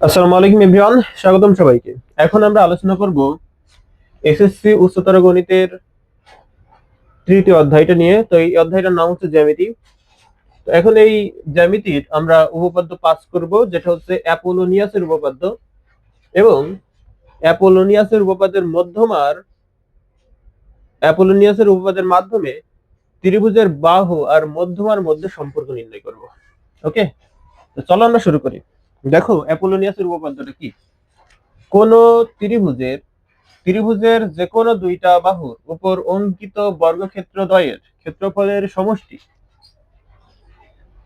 আসসালামু আলাইকুম এভরিওয়ান, স্বাগতম সবাইকে। এখন আমরা আলোচনা করব এসএসসি উচ্চতর গণিতের তৃতীয় অধ্যায়টা নিয়ে। তো এই অধ্যায়টার নাম হচ্ছে জ্যামিতি। তো এখন এই জ্যামিতির আমরা উপপাদ্য পাস করব, যেটা হচ্ছে অ্যাপোলোনিয়াসের উপপাদ্য। এবং অ্যাপোলোনিয়াসের উপপাদ্যের মাধ্যমে ত্রিভুজের বাহু আর মধ্যমার মধ্যে সম্পর্ক নির্ণয় করব। ওকে, তো চলো আমরা শুরু করি। দেখো অ্যাপোলোনিয়াসের উপপাদ্যটা কি। কোন ত্রিভুজের ত্রিভুজের যে কোনো দুইটা বাহুর উপর অঙ্কিত বর্গক্ষেত্র দ্বয়ের ক্ষেত্রফলের সমষ্টি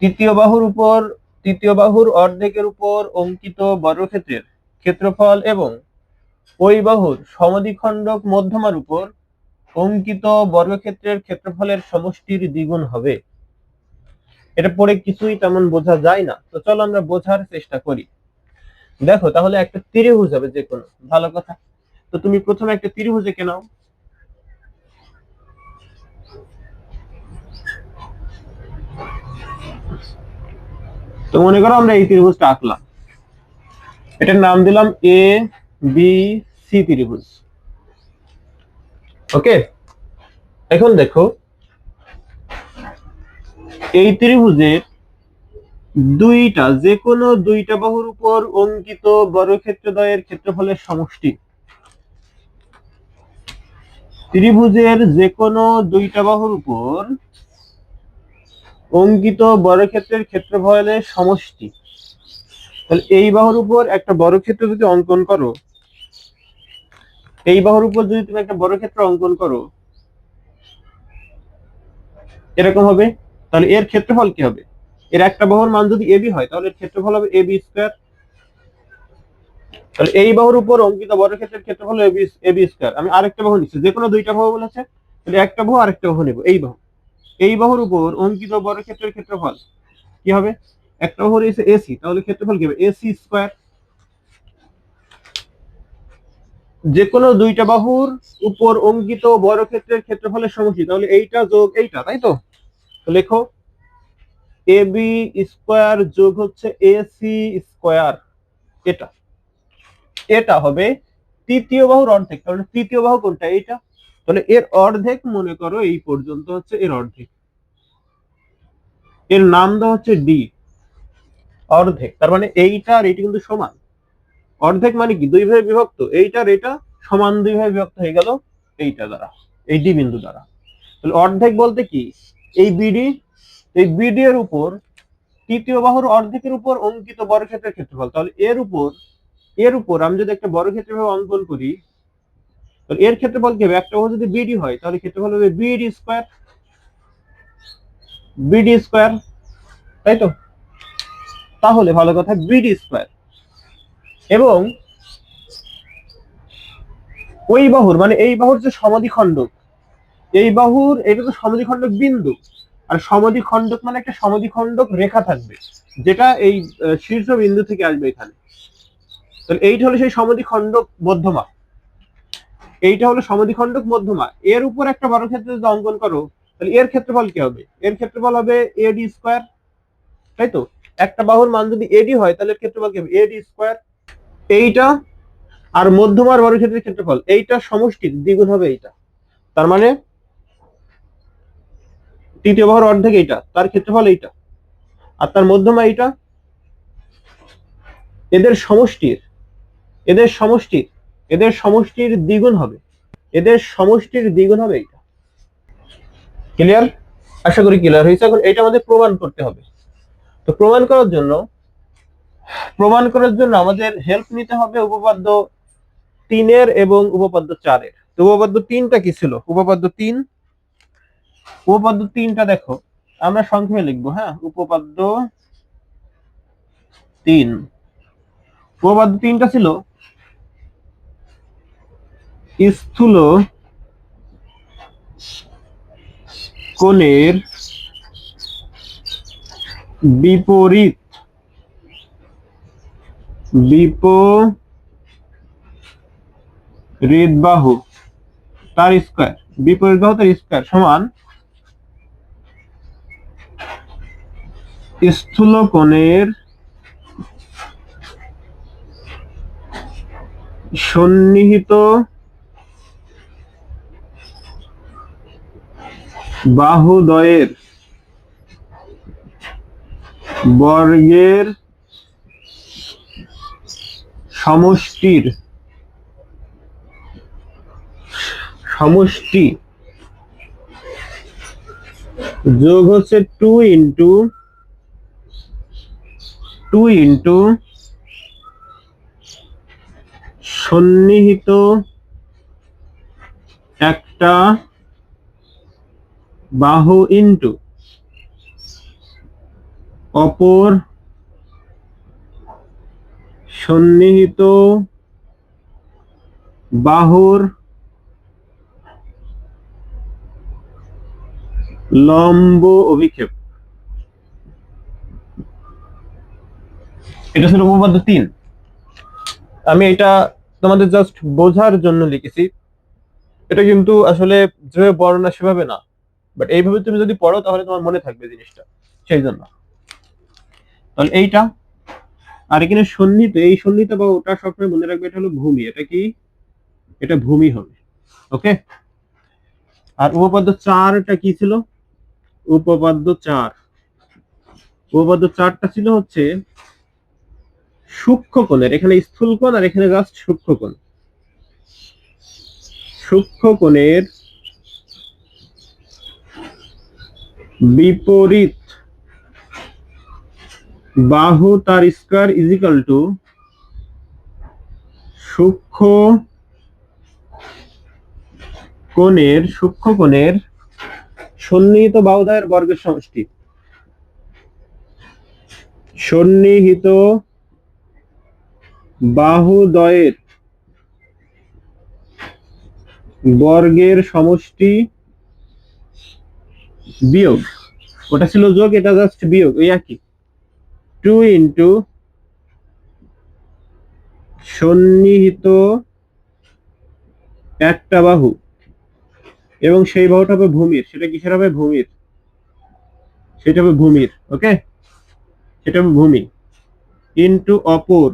তৃতীয় বাহুর উপর তৃতীয় বাহুর অর্ধেকের উপর অঙ্কিত বর্গক্ষেত্রের ক্ষেত্রফল এবং ওই বাহুর সমদ্বিখণ্ডক মধ্যমার উপর অঙ্কিত বর্গক্ষেত্রের ক্ষেত্রফলের সমষ্টির দ্বিগুণ হবে। এটা পড়ে কিছুই তেমন বোঝা যায় না, তো চলো আমরা বোঝার চেষ্টা করি। দেখো তাহলে একটা ত্রিভুজ হবে যে কোনো, ভালো কথা। তো তুমি প্রথমে একটা ত্রিভুজ এঁকে নাও। তো মনে করো আমরা এই ত্রিভুজটা আঁকলাম, এটার নাম দিলাম এ বি সি ত্রিভুজ। ওকে, এখন দেখো এই ত্রিভুজের যে কোনো দুইটা বাহুর উপর অঙ্কিত বর্গক্ষেত্রদ্বয়ের ক্ষেত্রফলের সমষ্টি ত্রিভুজের যে কোনো দুইটা বাহুর উপর অঙ্কিত বর্গক্ষেত্রের ক্ষেত্রফলের সমষ্টি। তাহলে এই বাহুর উপর একটা বর্গক্ষেত্র যদি অঙ্কন করো, এই বাহুর উপর যদি তুমি একটা বর্গক্ষেত্র অঙ্কন করো এরকম হবে, তাহলে এর ক্ষেত্রফল কি হবে? এর একটা বাহুর মান যদি এবি হয় তাহলে এর ক্ষেত্রফল হবে এবি স্কয়ার। তাহলে এই বাহুর উপর অঙ্কিত বর্গক্ষেত্রের ক্ষেত্রফল এবি স্কয়ার। আমি আরেকটা বাহু নিচ্ছি, যে কোনো দুইটা বাহু বলেছে, তাহলে একটা বাহু আরেকটা বাহু নেব। এই বাহুর উপর অঙ্কিত বর্গক্ষেত্রের ক্ষেত্রফল কি হবে? একটা বাহুর এসে এসি, তাহলে ক্ষেত্রফল কি হবে? AC square. যে কোনো দুইটা বাহুর উপর অঙ্কিত বর্গক্ষেত্রের ক্ষেত্রফলের সমষ্টি, তাহলে এইটা যোগ এইটা, তাই তো? তো লেখো এবি স্কয়ার যোগ হচ্ছে এসি স্কয়ার। এটা এটা হবে তৃতীয় বাহুর অর্ধেক। তাহলে তৃতীয় বাহু কোনটা? এইটা। তাহলে এর অর্ধেক মনে করো এই পর্যন্ত হচ্ছে এর অর্ধেক, এর নাম দেওয়া হচ্ছে ডি, অর্ধেক। তার মানে এইটা আর এইটা কিন্তু সমান। অর্ধেক মানে কি? দুই ভাগে বিভক্ত। এইটা আর এটা সমান দুই ভাগে বিভক্ত হয়ে গেল এইটা দ্বারা, এই ডি বিন্দু দ্বারা। তাহলে অর্ধেক বলতে কি? এই বিডি, এই বিডি এর উপর তৃতীয় বাহুর অর্ধেকের উপর অঙ্কিত বর্গক্ষেত্রের ক্ষেত্রফল। তাহলে এর উপর আমি যদি একটা বর্গক্ষেত্র ভাবে অঙ্কন করি, তাহলে এর ক্ষেত্রফল কি হবে? একটা বাহু যদি বিডি হয় তাহলে ক্ষেত্রফল হবে বিডি স্কয়ার, বিডি স্কয়ার, তাই তো? তাহলে ভালো কথা, বিডি স্কয়ার। এবং ওই বাহুর মানে এই বাহুর যে সমদ্বিখণ্ডক, এই বাহুর এটা তো সমদ্বিখণ্ডক বিন্দু, আর সমদ্বিখণ্ডক মানে একটা সমদ্বিখণ্ডক রেখা থাকবে, যেটা এই শীর্ষ বিন্দু থেকে আসবে এখানে। তাহলে এইটা হলো সেই সমদ্বিখণ্ডক মধ্যমা, এইটা হলো সমদ্বিখণ্ডক মধ্যমা। এর উপর একটা বর্গক্ষেত্র যদি অঙ্কন করো, তাহলে এর ক্ষেত্রফল কি হবে? এর ক্ষেত্রফল হবে এডি স্কয়ার, তাই তো? একটা বাহুর মান যদি এডি হয় তাহলে এর ক্ষেত্রফল কি হবে? এডি স্কয়ার। এইটা আর মধ্যমার বর্গক্ষেত্রের ক্ষেত্রফল এইটা সমষ্টির দ্বিগুণ হবে এইটা। তার মানে তৃতীয় বাহুর অর্ধেক এইটা, তার ক্ষেত্রফল এইটা, আর তার মধ্যমা এইটা। এদের সমষ্টির এদের সমষ্টির এদের সমষ্টির দ্বিগুণ হবে, এদের সমষ্টির দ্বিগুণ হবে এইটা। ক্লিয়ার? আশা করি ক্লিয়ার হয়েছে। এখন এটা আমাদের প্রমাণ করতে হবে। তো প্রমাণ করার জন্য আমাদের হেল্প নিতে হবে উপপাদ্য 3 এবং উপপাদ্য 4। তো উপপাদ্য 3টা কি ছিল? উপপাদ্য 3টা দেখো, আমরা সংক্ষেপে লিখবো। হ্যাঁ, তিন উপপাদ্য 3টা ছিল স্থূল কোণের বিপরীত বিপরীত বাহু তার স্কয়ার, বিপরীত বাহু তার স্কয়ার সমান স্থূল কোণের সন্নিহিত বাহুদ্বয়ের বর্গের সমষ্টির সমষ্টি যোগ হচ্ছে 2 ইন্টু সন্নিহিত একটা বাহু ইন্টু অপর সন্নিহিত বাহুর লম্ব অভিক্ষেপ। এটা ছিল উপপাদ্য 3। আমি এটা তোমাদের জাস্ট বোঝার জন্য লিখেছি, এটা কিন্তু আসলে যেভাবে বর্ণনা সেভাবে না, বাট এইভাবে তুমি যদি পড়ো তাহলে তোমার মনে থাকবে জিনিসটা, সেই জন্য। তাহলে এইটা আর এখানে সন্নিহিত, এই সন্নিহিত বা ওটা সবসময় মনে রাখবে এটা হলো ভূমি। এটা কি? এটা ভূমি হবে। ওকে। আর উপপাদ্য 4টা কি ছিল? উপপাদ্য 4টা ছিল হচ্ছে সূক্ষ্ম কোণের, এখানে স্থূল কোণ আর এখানে জাস্ট সূক্ষ্ম কোণ। সূক্ষ্ম কোণের বিপরীত বাহু তার স্কয়ার ইজ ইকুয়াল টু সূক্ষ্ম কোণের সন্নিহিত বাহুদ্বয়ের বর্গের সমষ্টি। সন্নিহিত বাহুদ্বয়ের বর্গের সমষ্টি বিয়োগ, ওটা ছিল যোগ, এটা জাস্ট বিয়োগ, ওই একই। 2 ইন্টু সন্নিহিত একটা বাহু, এবং সেই বাহুটা হবে ভূমির। সেটা কিসের হবে? ভূমির। সেটা হবে ভূমির। ওকে, সেটা হবে ভূমি ইন্টু অপর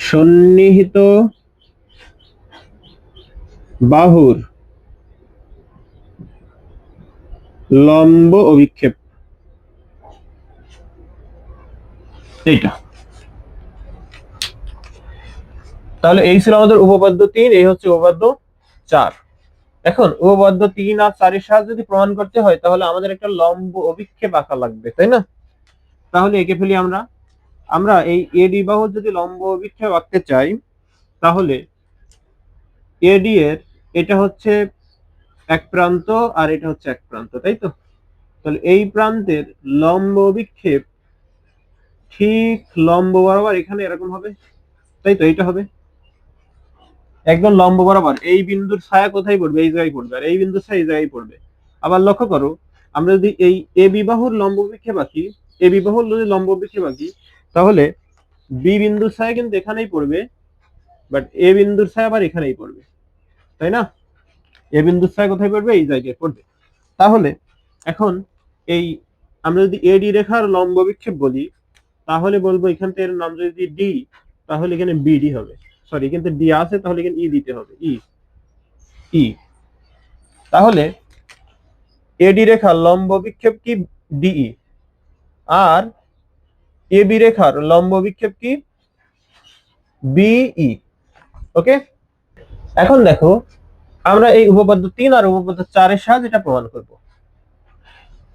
সন্নিহিত বাহুর লম্ব অভিক্ষেপ। এইটা তাহলে এই ছিল আমাদের উপপাদ্য 3, এই হচ্ছে উপপাদ্য 4। এখন উপপাদ্য 3 আর 4 এর সাহায্যে যদি প্রমাণ করতে হয় তাহলে আমাদের একটা লম্ব অভিক্ষেপ আঁকা লাগবে, তাই না? তাহলে এঁকে ফেলি আমরা। আমরা এই এডি বাহুর যদি লম্ব অভিক্ষেপ আঁকতে চাই তাহলে এডি এর এটা হচ্ছে এক প্রান্ত আর এটা হচ্ছে এক প্রান্ত, তাই তো? তাহলে এই প্রান্তের লম্ব অভিক্ষেপ ঠিক লম্ব বরাবর এখানে এরকম হবে, তাই তো? এইটা হবে একদম লম্ব বরাবর। এই বিন্দুর ছায়া কোথায় পড়বে? এই জায়গায় পড়বে। আর এই বিন্দুর ছায়া এই জায়গায় পড়বে। আবার লক্ষ্য করো, আমরা যদি এই এ বিবাহুর লম্ব অভিক্ষেপ আঁকি, এ বিবাহুর যদি লম্ব অভিক্ষেপ আঁকি, তাহলে বি বিন্দুর ছায়া কিন্তু এখানেই পড়বে, বাট এ বিন্দুর ছায়া আবার এখানেই পড়বে, তাই না? এ বিন্দুর ছায়া কোথায় পড়বে? এই জায়গায় পড়বে। তাহলে এখন এই আমরা যদি এডি রেখার লম্ব অভিক্ষেপ বলি তাহলে বলবো এখান থেকে এর নাম যদি ডি, তাহলে এখানে বিডি হবে। সরি, কিন্তু ডি আছে, তাহলে এখানে ই দিতে হবে, ই ই। তাহলে এডি রেখার লম্ব বিক্ষেপ কি? ডিই। আর এবি রেখার লম্ব বিক্ষেপ কি? বিই। ওকে। এখন দেখো, আমরা এই উপপাদ্য 3 আর উপপাদ্য 4 এর সাহায্যে এটা প্রমাণ করব।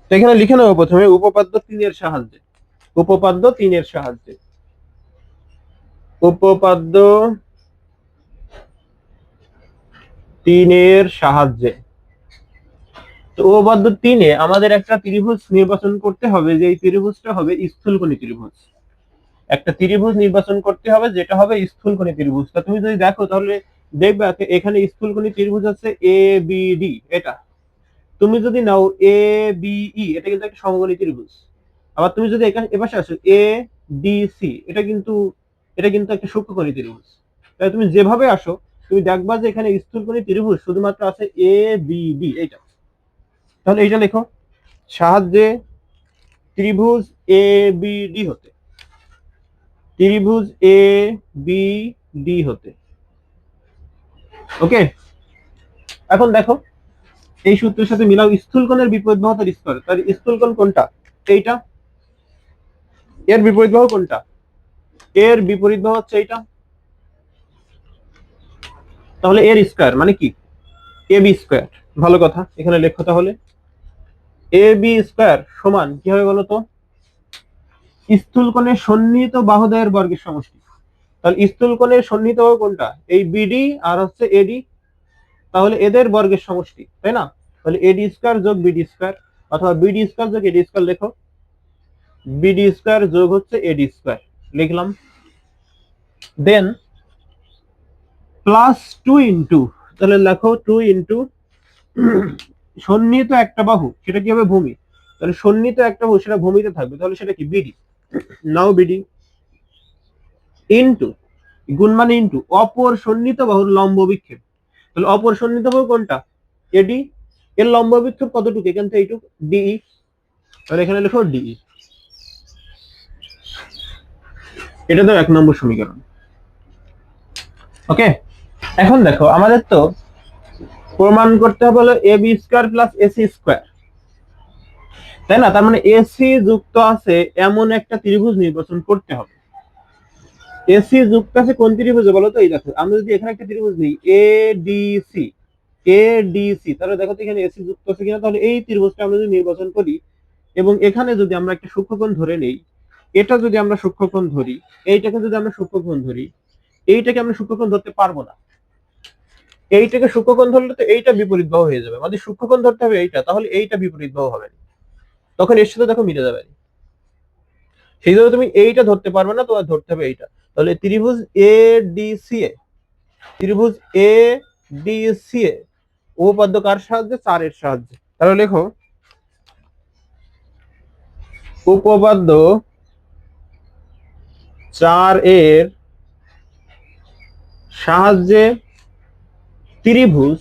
তো এখানে লিখে নেব প্রথমে উপপাদ্য 3 এর সাহায্যে। উপপাদ্য 3 এর সাহায্যে উপপাদ্য 3 এর সাহায্যে তো উপপাদ্য 3-এ আমাদের একটা ত্রিভুজ নির্বাচন করতে হবে, যে এই ত্রিভুজটা হবে স্থূলকোণী ত্রিভুজ। একটা ত্রিভুজ নির্বাচন করতে হবে যেটা হবে স্থূলকোণী ত্রিভুজ। তা তুমি যদি দেখো তাহলে দেখবে এখানে স্থূলকোণী ত্রিভুজ আছে এ বি ডি। এটা তুমি যদি নাও এ বি ই, এটা কিন্তু একটা সমকোণী ত্রিভুজ। আবার তুমি যদি এখানে এপাশে আসো এ ডি সি, এটা কিন্তু একটা সূক্ষ্মকোণী ত্রিভুজ। তাই তুমি যেভাবে আসো তুমি দেখবা যে এখানে স্থূলকোণী ত্রিভুজ শুধুমাত্র আছে এ বি ডি। এইটা, তাহলে এইটা লেখো, সাহায্যে ত্রিভুজ এ বি ডি হতে ত্রিভুজ এ বি ডি হতে। ওকে, এখন দেখো এই সূত্রের সাথে মিলাও স্থূলকোণের বিপরীত বাহু তার স্কয়ার। তার স্থূলকোণ কোনটা? এইটা। এর বিপরীত বাহু কোনটা? এর বিপরীত বাহু হচ্ছে এইটা। তাহলে এর স্কয়ার মানে কি? এ বি স্কয়ার। ভালো কথা, এখানে লেখো তাহলে এ বি স্কয়ার সমান কি হবে বলতো? স্থূলকোণের সন্নিহিত বাহুদ্বয়ের বর্গের সমষ্টি। তাহলে স্থূলকোণের সন্নিহিত বাহু কোনটা? এই বিডি আর হচ্ছে এডি। তাহলে এদের বর্গের সমষ্টি, তাই না? তাহলে এডি স্কয়ার যোগ বিডি স্কয়ার, অথবা বিডি স্কয়ার যোগ এডি স্কয়ার লেখো। বিডি স্কয়ার যোগ হচ্ছে এডি স্কয়ার লিখলাম। দেন প্লাস 2 ইন্টু, তাহলে লেখো 2 ইন্টু সন্নিহিত একটা বাহু, সেটা কি হবে? ভূমি। তাহলে সন্নিহিত একটা বাহু সেটা ভূমিতে থাকবে, তাহলে সেটা কি? বিডি। নাও বিডি ইন্টু, গুণ মানে ইন্টু, অপর সন্নিহিত বাহুর লম্ব বিক্ষেপ। তাহলে অপর সন্নিহিত বাহু কোনটা? এডি। এর লম্ব বিক্ষেপ কতটুকু? এখান থেকে এইটুকু, ডিই। তাহলে এখানে লেখো ডিই। এটা তো 1 নম্বর সমীকরণ। ওকে, এখন দেখো আমাদের তো প্রমাণ করতে হবে হলো A B square plus AC square, তাই না? তার মানে এসি যুক্ত আছে এমন একটা ত্রিভুজ নির্বাচন করতে হবে। এসি যুক্ত আছে কোন ত্রিভুজে বলো তো? এই দেখো, আমরা যদি এখানে একটা ত্রিভুজ নিই A D C, A D C, তাহলে দেখো তো এখানে এসি যুক্ত আছে কিনা। তাহলে এই ত্রিভুজটা আমরা যদি নির্বাচন করি এবং এখানে যদি আমরা একটা সূক্ষ্মকোণ ধরে নেই, এটা যদি আমরা সূক্ষ্মকোণ ধরি, এইটাকে যদি আমরা সূক্ষ্মকোণ ধরি, এইটাকে আমরা সূক্ষ্মকোণ ধরতে পারবো না। এইটাকে সূক্ষ্মকোণ ধরলে তো এইটা বিপরীত বাহু হয়ে যাবে। আমাদের সূক্ষ্মকোণ ধরতে হবে এইটা, তাহলে এইটা বিপরীত বাহু হবে, তখন এর সাথে দেখো মিলে যাবে। সেই জন্য তুমি এইটা ধরতে পারবে না, তোমার ধরতে হবে এইটা। তাহলে ত্রিভুজ এ ডি সি এ, ত্রিভুজ এ ডি সি এ উপপাদ্য কার সাহায্যে? 4 এর সাহায্যে। তাহলে লেখো উপপাদ্য 4 এর সাহায্যে ত্রিভুজ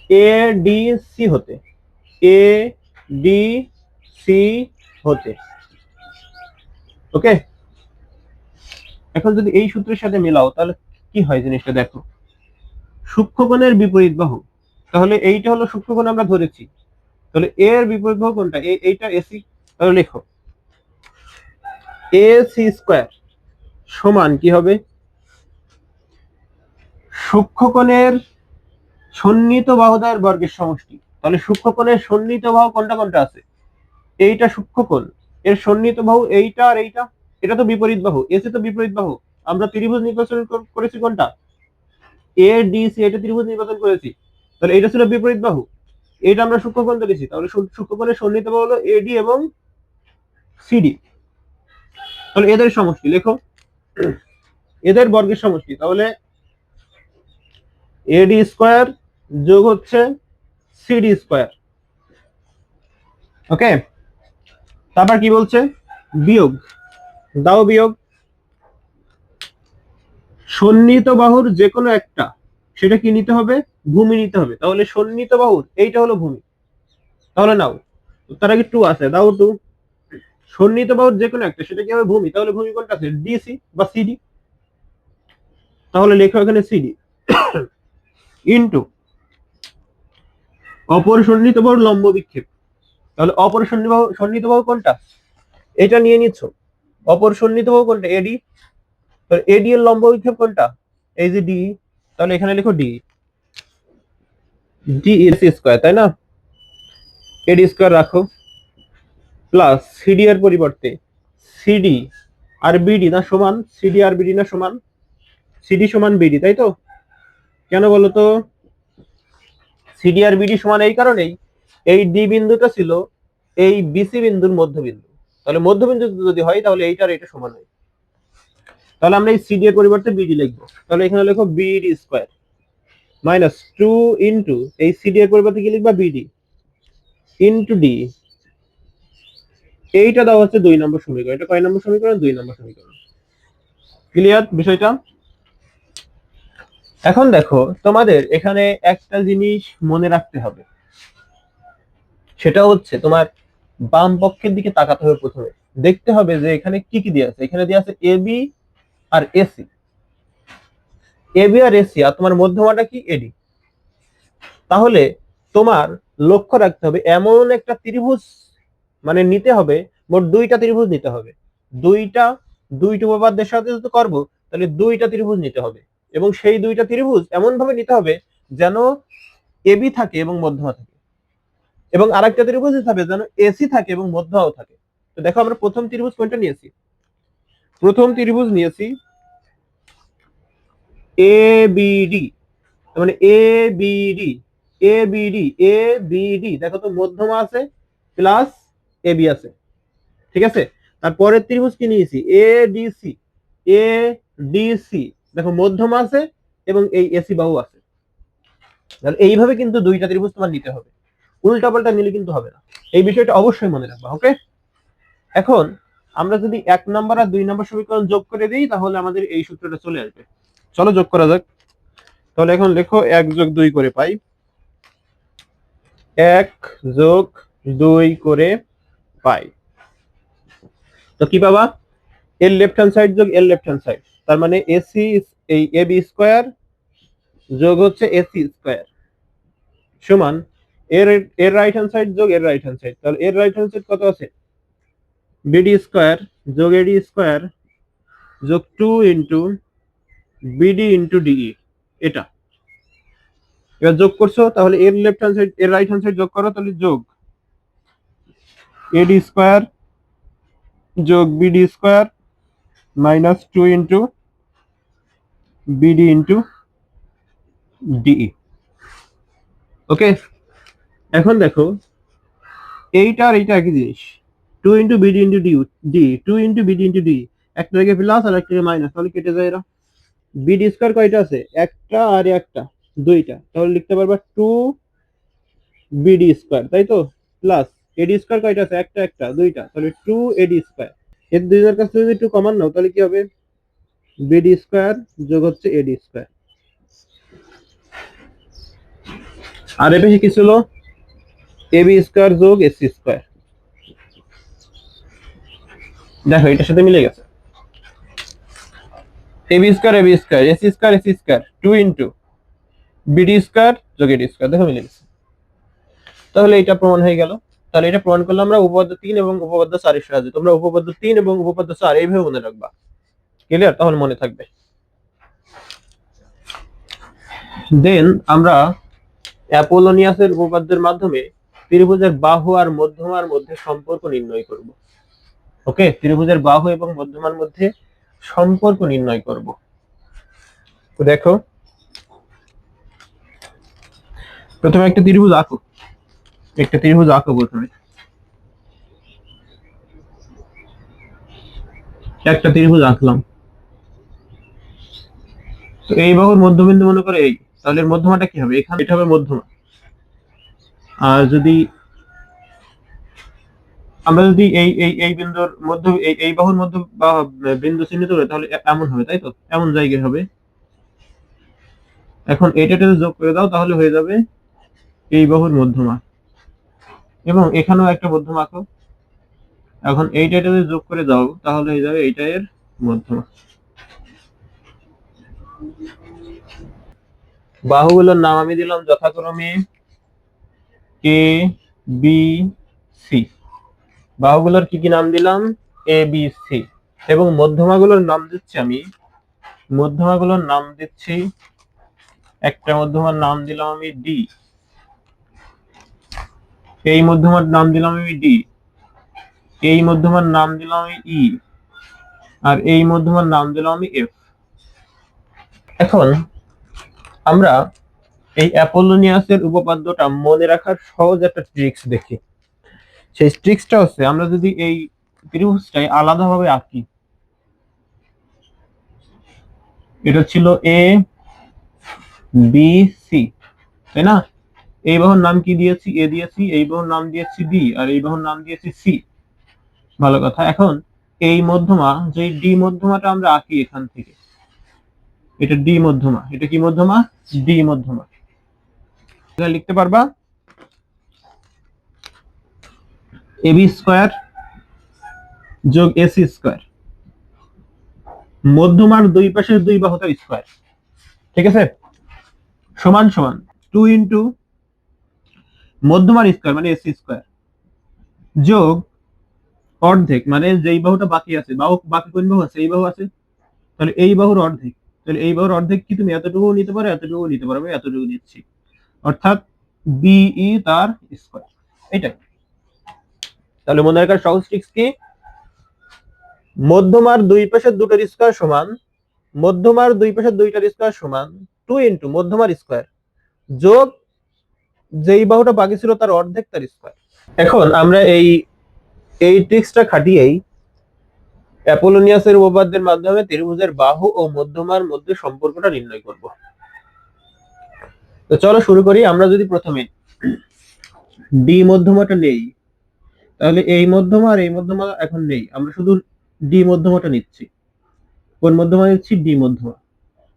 এ ডি সি হতে, এ ডি সি হতে। ওকে, এখন যদি এই সূত্রের সাথে মেলাও তাহলে কি হয় জিনিসটা দেখো। সূক্ষ্মকোণের বিপরীত বাহু, তাহলে এইটা হলো সূক্ষ্মকোণ আমরা ধরেছি, তাহলে এর বিপরীত বাহু কোনটা? এইটা এসি। তাহলে লেখো এ সি স্কয়ার সমান কি হবে? সূক্ষ্মকোণের সন্নিহিত বাহুদ্বয়ের বর্গের সমষ্টি। তাহলে সূক্ষ্মকোণের সন্নিহিত বাহু কোনটা কোনটা আছে? এইটা সূক্ষ্মকোণ, এর সন্নিহিত বাহু এইটা আর এইটা। এটা তো বিপরীত বাহু, এসি তো বিপরীত বাহু। আমরা ত্রিভুজ নির্বাচন করেছি কোনটা? এ ডি সি, এটা ত্রিভুজ নির্বাচন করেছি, তাহলে এটা ছিল বিপরীত বাহু। এটা আমরা সূক্ষ্মকোণ ধরেছি, তাহলে সূক্ষ্মকোণের সন্নিহিত বাহু হলো এডি এবং সিডি। তাহলে এদের সমষ্টি লেখো, এদের বর্গের সমষ্টি। তাহলে এডি স্কয়ার যোগ হচ্ছে সিডি স্কয়ার। ওকে, তারপর কি বলছে? বিয়োগ দাও, বিয়োগ সন্নিহিত বাহুর যে কোনো একটা, সেটা কি নিতে হবে? ভূমি নিতে হবে। তাহলে সন্নিহিত বাহুর এইটা হলো ভূমি, তাহলে নাও। তার আগে 2 আছে, দাও 2। সন্নিহিত বাহুর যে কোনো একটা, সেটা কি হবে? ভূমি। তাহলে ভূমি কোনটা আছে? ডিসি বা সিডি। তাহলে লেখো এখানে সিডি ইন্টু অপর সন্নিহিত বাহুর লম্ব বিক্ষেপ। তাহলে অপর সন্নিহিত বাহু কোনটা? এটা নিয়ে নিচ্ছ। অপর সন্নিহিত বাহু কোনটা? এডি। তাহলে এডি এর লম্ব বিক্ষেপ কোনটা? এই যে ডি। তাহলে এখানে লেখো ডি, ডি স্কয়ার, তাই না? এডি স্কয়ার রাখো প্লাস সিডি এর পরিবর্তে সিডি আর বিডি না সমান? সিডি আর বিডি না সমান? সিডি সমান বিডি, তাই তো? কেন বলো তো? সিডি আর বিডি সমান এই কারণেই, এই ডি বিন্দুটা ছিল এই বিসি বিন্দুর মধ্যবিন্দু। তাহলে মধ্যবিন্দু যদি হয় তাহলে এইটার এটা সমান হয়। তাহলে আমরা এই সিডি এর পরিবর্তে বিডি লিখবো। তাহলে এখানে লেখো বিডি স্কয়ার মাইনাস 2 ইন্টু এই সিডি এর পরিবর্তে কি লিখবা? BD into D. এইটা দেওয়া হচ্ছে 2 নম্বর সমীকরণ। এটা কয় নম্বর সমীকরণ? 2 নম্বর সমীকরণ। ক্লিয়ার বিষয়টা? এখন দেখো তোমাদের এখানে একটা জিনিস মনে রাখতে হবে, সেটা হচ্ছে তোমার বাম পক্ষের দিকে তাকাতে হবে। প্রথমে দেখতে হবে যে এখানে কি কি দিয়ে আছে। এখানে দিয়ে আছে A B R AC, AB R AC, আর তোমার মধ্যমাটা কি এডি। তাহলে তোমার লক্ষ্য রাখতে হবে এমন একটা ত্রিভুজ মানে নিতে হবে, মোট দুইটা ত্রিভুজ নিতে হবে। দুইটা উপপাদ্যের সাথে যদি করবো তাহলে দুইটা ত্রিভুজ নিতে হবে, এবং সেই দুইটা ত্রিভুজ এমন ভাবে নিতে হবে যেন এবি থাকে এবং মধ্যমা থাকে, এবং আরেকটা ত্রিভুজ হবে যেন এসি থাকে এবং মধ্যমাও থাকে। তো দেখো আমরা প্রথম ত্রিভুজ কোনটা নিয়েছি, প্রথম ত্রিভুজ নিয়েছি এ বিডি, মানে এ বিডি, এ বিডি, এ বিডি, দেখো তো মধ্যমা আছে প্লাস এবি আছে, ঠিক আছে। তারপরের ত্রিভুজ কি নিয়েছি এ ডিসি, এ ডিসি, দেখো মধ্যমা আছে এবং এই এসি বাহু আছে। তাহলে এইভাবে কিন্তু দুইটা ত্রিভুজ তোমার নিতে হবে, উল্টাপাল্টা নিলে কিন্তু হবে না, এই বিষয়টা অবশ্যই মনে রাখবা। ওকে, এখন আমরা যদি 1 নাম্বার আর 2 নাম্বার সমীকরণ যোগ করে দিই তাহলে আমাদের এই সূত্রটা চলে আসবে। চলো যোগ করা যাক। তাহলে এখন লেখো 1 যোগ 2 করে পাই, 1 যোগ 2 করে পাই। তো কি পাবা, এর লেফট হ্যান্ড সাইড যোগ এর লেফট হ্যান্ড সাইড, তার মানে এসি, এই এবি স্কয়ার যোগ হচ্ছে এসি স্কয়ার সমান এর এর রাইট হ্যান্ড সাইড যোগ এর রাইট হ্যান্ড সাইড, তাহলে এর রাইট হ্যান্ড সাইড কত আছে বিডি স্কয়ার যোগ এডি স্কয়ার যোগ 2 ইন্টু বিডি ইন্টু ডিই, এটা এবার যোগ করছো, তাহলে এর লেফট হ্যান্ড সাইড এর রাইট হ্যান্ড সাইড যোগ করো, তাহলে যোগ এডি স্কয়ার যোগ BD square minus 2 into BD into DE. Okay, এখন দেখো এইটা আর এইটা একই জিনিস, 2 into BD into D, 2 into BD into D, একটা জায়গায় প্লাস আর একটা জায়গায় মাইনাস, তাহলে কেটে যায় এরা। বিডি স্কয়ার কয়টা আছে একটা আর একটা দুইটা, তাহলে লিখতে পারবা 2 বিডি স্কয়ার, তাই তো, প্লাস এডি স্কয়ার কয়টা আছে একটা একটা দুইটা, তাহলে 2 এডি স্কয়ার, এর দুইটার কাছে যদি একটু কমান নাও তাহলে কি হবে বিডি স্কয়ার যোগ হচ্ছে এডি স্কয়ার, আর এ পাশে কি ছিল এবি স্কয়ার যোগ এসি স্কয়ার। দেখো এটার সাথে মিলে গেছে, AB square AC square 2 into BD square যোগ এডি স্কয়ার, দেখো মিলে গেছে। তাহলে এটা প্রমাণ হয়ে গেল। তাহলে এটা প্রমাণ করলাম আমরা উপপাদ্য 3 এবং উপপাদ্য 4 এর সাহায্যে। তোমরা উপপাদ্য 3 এবং উপপাদ্য 4 এইভাবে মনে রাখবা, ক্লিয়ার, তাহলে মনে থাকবে। দেন আমরা অ্যাপোলোনিয়াসের উপপাদ্যের মাধ্যমে ত্রিভুজের বাহু আর মধ্যমার মধ্যে সম্পর্ক নির্ণয় করব। ওকে, ত্রিভুজের বাহু এবং মধ্যমার মধ্যে সম্পর্ক নির্ণয় করব। তো দেখো প্রথমে একটা ত্রিভুজ আঁকো, প্রথমে একটা ত্রিভুজ আঁকলাম। তো এই বাহুর মধ্যবিন্দু মনে করে এই, তাহলে এর মধ্যমাটা কি হবে, এখানে এটা হবে মধ্যমা। আর যদি আমরা যদি এই এই এই বিন্দুর মধ্য এই বাহুর মধ্য বা বিন্দু চিহ্নিত করি তাহলে এমন হবে, তাই তো, এমন জায়গায় হবে। এখন এইটাতে যোগ করে দাও তাহলে হয়ে যাবে এই বাহুর মধ্যমা, এবং এখানেও একটা মধ্যমা আঁকো। এখন এইটাতে যোগ করে দাও তাহলে হয়ে যাবে এইটা এর মধ্যমা। বাহুগুলোর নাম আমি দিলাম যথাক্রমে এ বি সি, বাহুগুলোর কি কি নাম দিলাম এ বি সি, এবং মধ্যমাগুলোর নাম দিচ্ছি আমি, একটা মধ্যমার নাম দিলাম আমি ডি, এই মধ্যমার নাম দিলাম আমি ডি, এই মধ্যমার নাম দিলাম আমি ই, আর এই মধ্যমার নাম দিলাম আমি এফ। এখন আমরা এই অ্যাপোলোনিয়াসের উপপাদ্যটা মনে রাখার সহজ একটা ট্রিক্স দেখি। সেই ট্রিক্সটা হচ্ছে আমরা যদি এই ত্রিভুজটাই আলাদাভাবে আঁকি, এটা ছিল এ বি সি, তাই না, এই বাহুর নাম কি দিয়েছি এ দিয়েছি, এই বাহুর নাম দিয়েছি বি, আর এই বাহুর নাম দিয়েছি সি। ভালো কথা। এখন এই মধ্যমা, যে ডি মধ্যমাটা আমরা আঁকি এখান থেকে, এটা ডি মধ্যমা, এটা কি মধ্যমা ডি মধ্যমা, লিখতে পারবা এবি স্কয়ার যোগ এসি স্কয়ার, মধ্যমার দুই পাশের দুই বাহু তার স্কোয়ার, ঠিক আছে, সমান সমান 2 * মধ্যমার স্কোয়ার মানে এসি স্কোয়ার যোগ অর্ধেক মানে যেই বাহুটা বাকি আছে, বাহু বাকি কোন বাহু আছে, এই বাহু আছে, তাহলে এই বাহুর অর্ধেক, তাহলে এই বাহুর অর্ধেক কি তুমি এতটুকু নিতে পারো, এতটুকু নিতে পারো, আমি এতটুকু নিচ্ছি, অর্থাৎ বিই তার স্কোয়ার, এটাই। তাহলে মনে রাখার সহজ ট্রিক্স কি, মধ্যমার দুই পাশের দুটোর স্কোয়ার সমান, মধ্যমার দুই পাশের দুইটার স্কোয়ার সমান 2 * মধ্যমার স্কোয়ার যোগ যেই বাহুটা বাকি ছিল তার অর্ধেক তার স্কোয়ার। এখন আমরা এই ট্রিক্সটা খাটিয়েই অ্যাপোলোনিয়াসের উপপাদ্যের মাধ্যমে ত্রিভুজের বাহু ও মধ্যমার মধ্যে সম্পর্কটা নির্ণয় করব। তো চলো শুরু করি। আমরা যদি প্রথমে ডি মধ্যমাটা নেই, তাহলে এই মধ্যমা আর এই মধ্যমা এখন নেই, আমরা শুধু ডি মধ্যমাটা নিচ্ছি। কোন মধ্যমা নিচ্ছি? ডি মধ্যমা।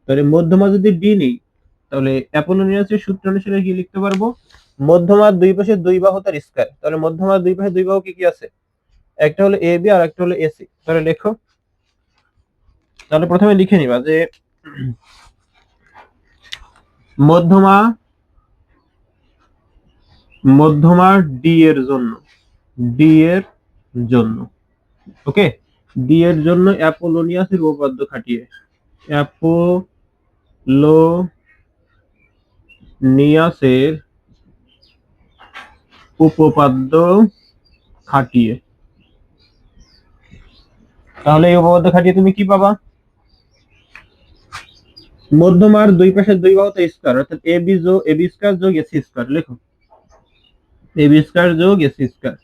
তাহলে মধ্যমা যদি ডি নেই, তাহলে অ্যাপোলোনিয়াসের সূত্র অনুসারে কি লিখতে পারবো, মধ্যমার দুই পাশে দুই বাহু তার স্কয়ার। তাহলে মধ্যমার দুই পাশে দুই বাহু কি কি আছে, একটা হলো এ বি আর একটা হলো এসি। তাহলে লেখো, তাহলে প্রথমে লিখে নিবা যে মধ্যমা মধ্যমা ডি এর জন্য, ডি এর জন্য, ওকে, ডি এর জন্য অ্যাপোলোনিয়াসের উপপাদ্য খাটিয়ে, অ্যাপোলোনিয়াসের উপপাদ্য খাটিয়ে, তাহলে এই উপপাদ্য খাটিয়ে তুমি কি পাবা, মধ্যমার দুই পাশের দুই বাহু তার স্কয়ার, অর্থাৎ এ বি স্কয়ার যোগ এসি স্কয়ার, লেখো এ বি স্কয়ার যোগ এসি স্কয়ার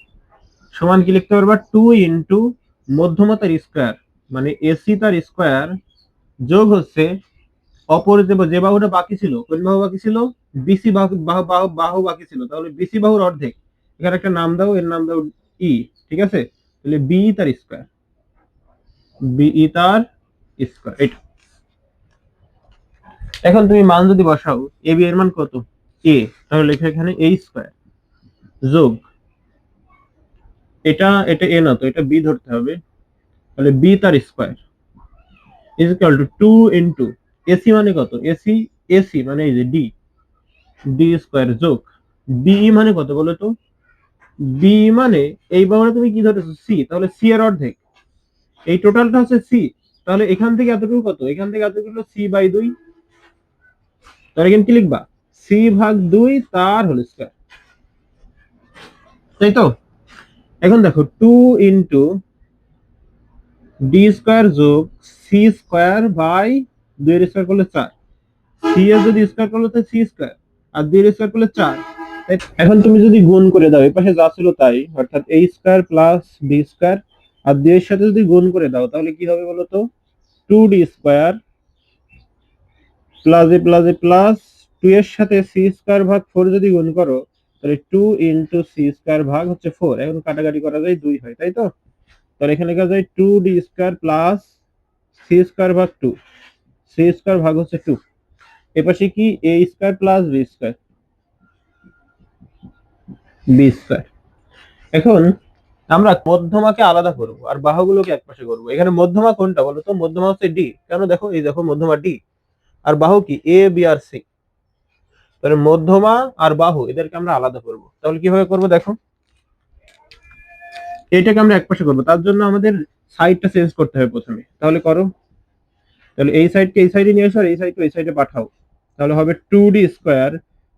সমান কি লিখতে পারবা, 2 * মধ্যমা তার স্কয়ার মানে এসি তার স্কয়ার যোগ হচ্ছে অপর যে বাহুটা বাকি ছিল, কোন বাহু বাকি ছিল, বিসি বাহু বাকি ছিল, তাহলে বিসি বাহুর অর্ধেক, এখানে একটা নাম দাও, এর নাম দাও ই, ঠিক আছে, তাহলে বিই তার স্কয়ার, বিই তার স্কয়ার এটা। এখন তুমি মান যদি বসাও, এ বি এর মান কত, এ, তাহলে লেখো এখানে এ স্কয়ার যোগ এটা এটা এ না তো, এটা বি ধরতে হবে, তাহলে বি তার square is equal to 2 * AC মানে কত, এসি এসি মানে এই যে ডি, ডি স্কয়ার যোগ বিই মানে কত বলো তো, বি মানে এই বাহুটা তুমি কি ধরেছো, সি, তাহলে সি এর অর্ধেক, এই টোটালটা হচ্ছে সি, তাহলে এখান থেকে এতটুকু কত, এখান থেকে এতটুকু হলো সি বাই 2, তাহলে এখানে কি লিখবা, সি ভাগ 2 তার হোল স্কয়ার, তাই তো। এখন দেখো 2 * ডি স্কয়ার যোগ সি স্কয়ার বাই 2 এর স্কয়ার করলে 4, সি এর যদি স্কয়ার করলে তো সি স্কয়ার আর 2 এর স্কয়ার করলে 4। এখন তুমি যদি গুণ করে দাও, এই পাশে যা ছিল তাই, অর্থাৎ a square plus B square আর 2 এর সাথে যদি গুণ করে দাও, তাহলে কি হবে বলো তো, 2d স্কয়ার প্লাস এ প্লাস 2 এর সাথে সি স্কয়ার ভাগ 4 যদি গুণ করো, তাহলে 2 * সি স্কয়ার ভাগ হচ্ছে 4, এখন কাটাকাটি করা যায় 2 হয়, তাই তো। তাহলে এখানে লেখা যায় 2d square plus C square ভাগ 2, সি স্কয়ার ভাগ হচ্ছে 2, এপাশে কি a square plus B square, B square. এখন আমরা মধ্যমাকে আলাদা করব আর বাহুগুলোকে একপাশে করব। এখানে মধ্যমা কোনটা বলো তো, মধ্যমা হচ্ছে ডি, কেন দেখো, এই দেখো মধ্যমা ডি, আর বাহু কি এ বি আর সি, তাহলে মধ্যমা আর বাহু এদেরকে আমরা আলাদা করব। তাহলে কিভাবে করব দেখো, এটাকে আমরা একপাশে করব, তার জন্য আমাদের সাইডটা চেঞ্জ করতে হবে প্রথমে, তাহলে করো, তাহলে এই সাইডকে এই সাইডে নিয়ে এসো আর এই সাইডকে এই সাইডে পাঠাও, তাহলে হবে 2d স্কয়ার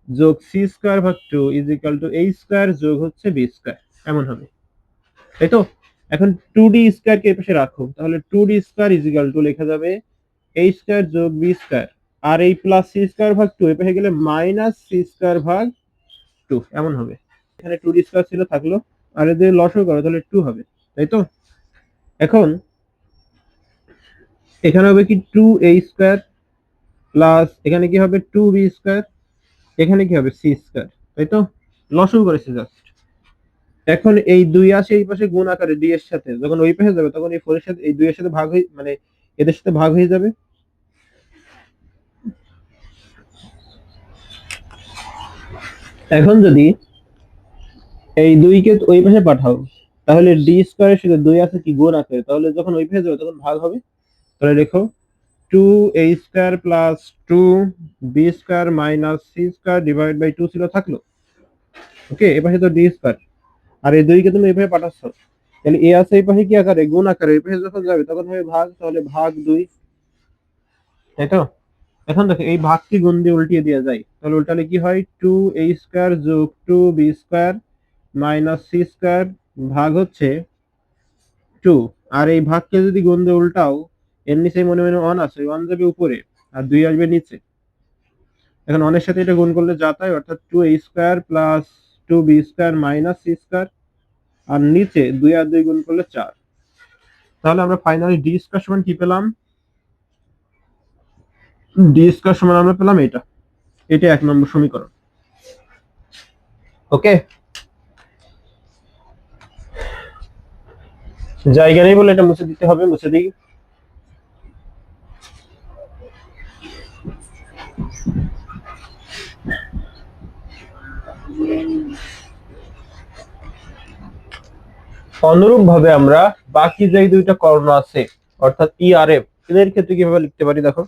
যোগ সি স্কয়ার ভাগ 2 is equal to a square যোগ হচ্ছে b স্কয়ার, এমন হবে, তাই তো। এখন 2d স্কয়ার কে পাশে রাখো, তাহলে 2d square is equal to লেখা যাবে a স্কয়ার যোগ b স্কয়ার, আর এই প্লাস c স্কয়ার ভাগ 2 এ পাশে গেলে মাইনাস c স্কয়ার ভাগ 2, এমন হবে। এখানে 2d স্কয়ার ছিল থাকলো, আর যদি লসও করো তাহলে 2 হবে, তাই তো। এখন এখানে হবে কি 2a স্কয়ার প্লাস এখানে কি হবে 2b স্কয়ার, এখানে কি হবে c স্কয়ার, তাই তো, লসও করেছে জাস্ট। এখন এই 2 আসে এই পাশে গুণ আকারে d এর সাথে, যখন ওই পাশে যাবে তখন এই 4 এর সাথে এই 2 এর সাথে ভাগ হয়ে, মানে এদের সাথে ভাগ হয়ে যাবে। এখন যদি এই 2 কে ওই পাশে পাঠাও, তাহলে d স্কয়ারের সাথে 2 আছে কি গুণ আকারে, তাহলে যখন ওই পাশে যাবে তখন ভাগ হবে, তাহলে দেখো 2a² plus 2b² minus c² divide by 2 ছিল, থাকলো। ওকে, এ পাশে তো d², আর এই 2 কে তুমি এই পাশে পাঠাচ্ছ, তাহলে এ আছে এই পাশে কি আকারে, গুণ আকারে, এই পাশে যখন যাবে তখন হবে ভাগ, তাহলে ভাগ 2, তাই তো। এখন দেখো এই ভাগ কি গুণ দিয়ে উল্টিয়ে দেওয়া যায়, তাহলে উল্টালে কি হয়, 2a² যোগ 2b² মাইনাস c² ভাগ হচ্ছে 2, আর এই ভাগকে যদি গুণ দিয়ে উল্টাও, এর নিচে মনে মনে 1 আছে, 1 যাবে উপরে আর 2 আসবে নিচে। এখন 1 এর সাথে এটা গুণ করলে যা তাই, অর্থাৎ 2a² plus 2b² minus c², আর নিচে 2 আর 2 গুণ করলে 4। তাহলে আমরা ফাইনালি d² সমান কি পেলাম, d² সমান আমরা পেলাম এটা। এটা 1 নম্বর সমীকরণ। ওকে, জায়গা নেই বলে এটা মুছে দিতে হবে, মুছে দিই। অনুরূপ ভাবে আমরা বাকি যে দুইটা কর্ণ আছে অর্থাৎ ই আর এফ, এদের ক্ষেত্রে কিভাবে লিখতে পারি দেখো।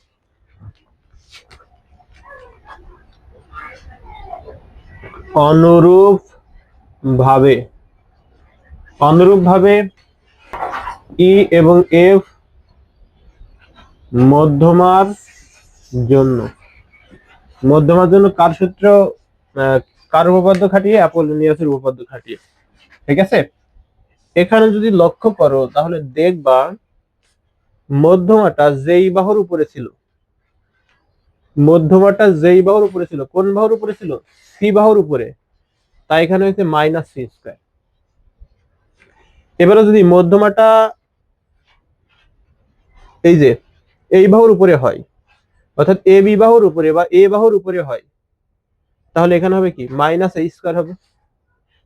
অনুরূপ ভাবে, অনুরূপ ভাবে ই এবং এফ মধ্যমার জন্য, মধ্যমার জন্য কার সূত্র, কার উপপাদ্য খাটিয়ে, অ্যাপোলোনিয়াসের উপপাদ্য খাটিয়ে। ঠিক আছে, এখানে যদি লক্ষ্য করো তাহলে দেখবা মধ্যমাটা যেই বাহুর উপরে ছিল, মধ্যমাটা যেই বাহুর উপরে ছিল, কোন বাহুর উপরে ছিল, সি বাহুর উপরে, তাই এখানে হচ্ছে মাইনাস c²। এবারে যদি মধ্যমাটা এই যে এই বাহুর উপরে হয়, অর্থাৎ এ বি বাহুর উপরে বা এ বাহুর উপরে হয়, তাহলে এখানে হবে কি, মাইনাস a² হবে।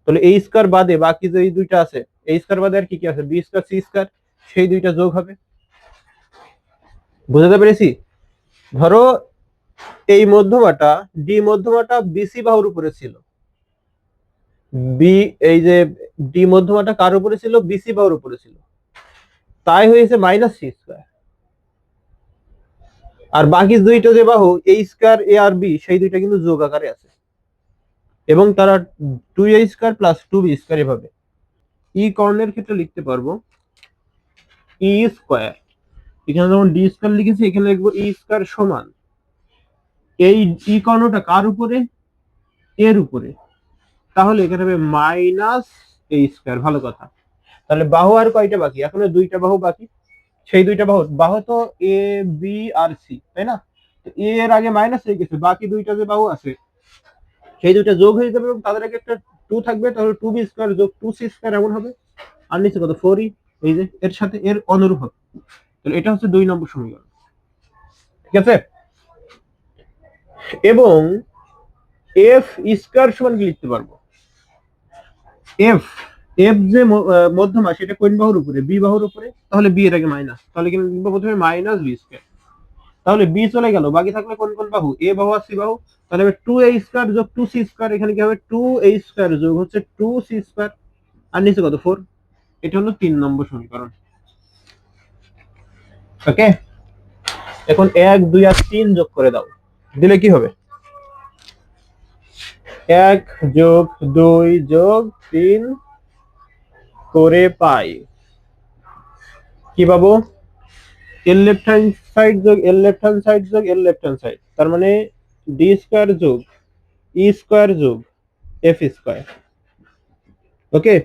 তাহলে a² বাদে বাকি যে দুইটা আছে, a² বাদে আর কি কি আছে, b² c², সেই দুইটা যোগ হবে। বুঝতে পেরেছি? ধরো এই মধ্যমাটা, ডি মধ্যমাটা বিসি বাহুর উপরে ছিল, বি এই যে ডি মধ্যমাটা কার উপরে ছিল, বিসি বাহুর উপরে ছিল, তাই হয়েছে মাইনাস c²। আর বাকি দুইটা যে বাহু a² এ আর বি, সেই দুইটা কিন্তু যোগ আকারে আছে, এবং তারা 2a² প্লাস 2b² এভাবে। ই কর্ণের ক্ষেত্রে লিখতে পারবো e², এখানে যেমন d² লিখেছি, এখানে লিখবো e² সমান, এই ই কর্ণটা কার উপরে, এর উপরে, তাহলে এখানে হবে মাইনাস a²। ভালো কথা, তাহলে বাহু আর কয়টা বাকি, এখন দুইটা বাহু বাকি, সেই দুইটা বাহু, বাহু তো এ বি আর সি, তাই না, এ এর আগে মাইনাস হয়ে গেছে, বাকি দুইটা যে বাহু আছে সেই দুইটা যোগ হয়ে যাবে এবং তাদের আগে একটা 2 থাকবে, তাহলে 2b² যোগ 2c² এমন হবে, আর নিচে কত 4ই, এই যে এর সাথে এর অনুরূপ হবে। তাহলে এটা হচ্ছে 2 নম্বর সমীকরণ। ঠিক আছে, এবং f² সমান কি লিখতে পারবো, এফ, এফ যে মধ্যমা সেটা কোন বাহুর উপরে, বি বাহুর উপরে, তাহলে বি এর আগে মাইনাস, তাহলে কিন্তু লিখবো প্রথমে মাইনাস b², তাহলে বি চলে গেল, বাকি থাকলে কোন কোন বাহু, এ বাহু আর সি বাহু, তাহলে হবে 2a² যোগ 2c², এখানে কি হবে 2a² যোগ হচ্ছে 2c², আর নিচে কত 4। এটা হলো 3 নম্বর সমীকরণ। ওকে, এখন 1 2 আর 3 যোগ করে দাও, দিলে কি হবে, 1 যোগ 2 যোগ 3 করে পাই কি পাবো, এর লেফট হ্যান্ড সাইড যোগ এর লেফট হ্যান্ড সাইড যোগ এর লেফট হ্যান্ড সাইড, তার মানে d² যোগ e² যোগ f²। ওকে,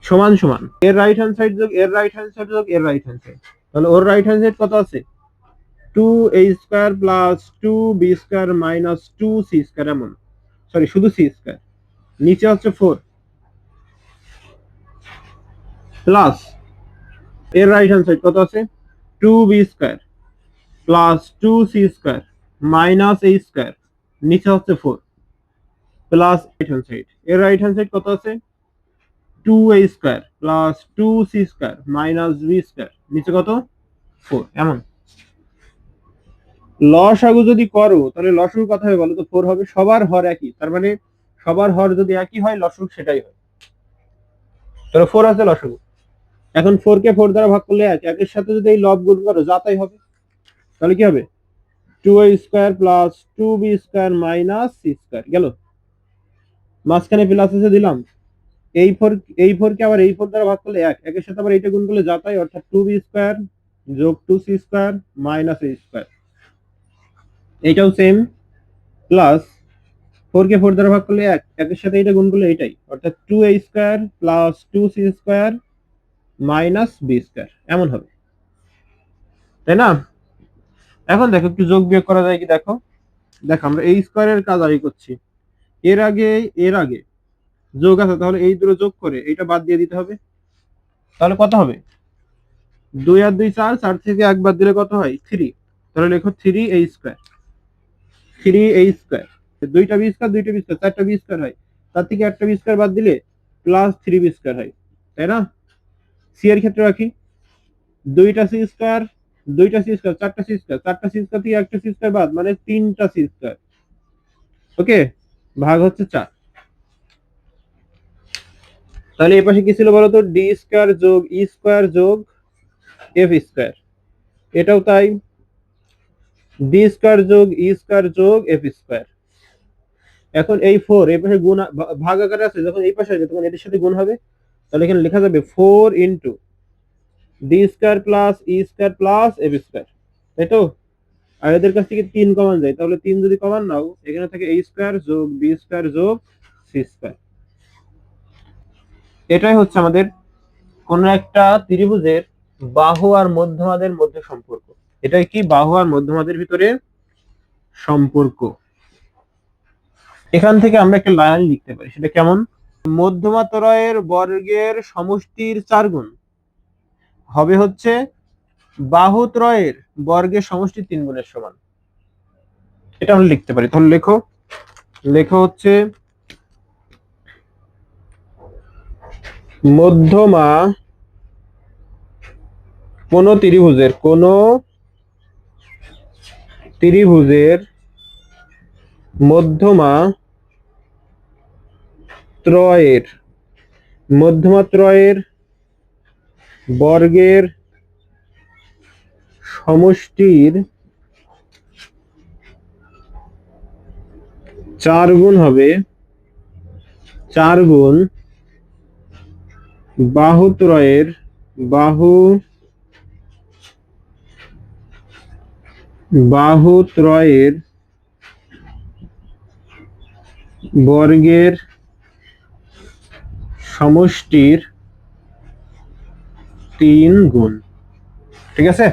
সমান সমান এর রাইট হ্যান্ড সাইড যোগ এর রাইট হ্যান্ড সাইড যোগ এর রাইট হ্যান্ড সাইড, তাহলে ওর রাইট হ্যান্ড সাইড কত আছে, 2a² plus 2b² minus 2c², এমন, সরি শুধু c², নিচে হচ্ছে 4 প্লাস এর রাইট হ্যান্ড সাইড কত আছে, 2b² plus 2c² minus a², নিচে হচ্ছে 4 প্লাস রাইট হ্যান্ড সাইড, এর রাইট হ্যান্ড সাইড কত আছে, 2a² plus 2c² minus b², নিচে কত 4, এমন। লসাগু যদি করো তাহলে লসাগু কত হবে বলো তো, 4 হবে, সবার হর একই, তার মানে সবার হর যদি একই হয় লসাগু সেটাই হয়, তাহলে 4 আছে লসাগু। এখন 4 কে 4 দ্বারা ভাগ করলে 1, একের সাথে যদি এই লব গুণ করো যা তাই হবে, তাহলে কি হবে 2a square plus 2b square minus c square গেল, মাঝখানে প্লাস এসে দিলাম, এই 4 কে আবার এই 4 দ্বারা ভাগ করলে 1, একের সাথে আবার এইটা গুণ করলে যা তাই, অর্থাৎ 2b স্কয়ার যোগ 2c square minus a square, এইটাও সেম, প্লাস 4 কে 4 দ্বারা ভাগ করলে 1, একের সাথে এটা গুণ করলে এটাই, অর্থাৎ 2a square plus 2c square minus b square, এমন হবে, তাই না? এখন দেখো একটু যোগ বিয়োগ করা যায় কি, দেখো দেখো আমরা এই স্কয়ারের কাজ আগে করছি, এর আগে যোগ আছে, তাহলে এই দুটো যোগ করে এইটা বাদ দিয়ে দিতে হবে, তাহলে কত হবে 2 আর 2 4, 4 থেকে 1 বাদ দিলে কত হয় 3, তাহলে লেখো 3a স্কয়ার, 3a স্কয়ার, দুইটা বি স্কয়ার দুইটা বি স্কয়ার, চারটা বি স্কয়ার হয়, তার থেকে একটা বি স্কয়ার বাদ দিলে প্লাস 3b স্কয়ার হয়, তাই না? সি এর ক্ষেত্রে রাখি, দুইটা সি স্কয়ার দুইটা সি স্কয়ার চারটা সি স্কয়ার, চারটা সি স্কয়ার থেকে একটা সি স্কয়ার বাদ, মানে তিনটা সি স্কয়ার, ওকে, ভাগ হচ্ছে 4, তাহলে এই পাশে কি ছিল বলতো, ডি স্কয়ার যোগ ই স্কয়ার যোগ এফ স্কয়ার, এটাও তাই, ডি স্কয়ার যোগ ই স্কয়ার যোগ এফ স্কয়ার। এখন এই 4 এই পাশে গুণ ভাগ আকারে আছে, যখন এই পাশে আসবে তখন এদের সাথে গুণ হবে, তাহলে এখানে লেখা যাবে 4 into D square plus E square plus F square, তাই তো? আর এদের কাছ থেকে 3 কমন যায়, তাহলে 3 যদি কমন নাও, এখানে থাকে a স্কয়ার যোগ b স্কয়ার যোগ c স্কয়ার। এটাই হচ্ছে আমাদের কোন একটা ত্রিভুজের বাহু আর মধ্যমাদের মধ্যে সম্পর্ক, এটাই কি বাহু আর মধ্যমাদের ভিতরে সম্পর্ক। এখান থেকে আমরা একটা লাইন লিখতে পারি, সেটা কেমন, মধ্যমাত্রয়ের বর্গের সমষ্টির 4 গুণ হবে হচ্ছে বাহুত্রয়ের বর্গের সমষ্টির 3 গুণের সমান, এটা আমরা লিখতে পারি। তাহলে লেখো, লেখো হচ্ছে মধ্যমা কোন ত্রিভুজের মধ্যমা ত্রয়ের বর্গের সমষ্টির 4 গুণ হবে 4 গুণ বাহুত্রয়ের বর্গের সমষ্টির 3 গুণ, ঠিক আছে?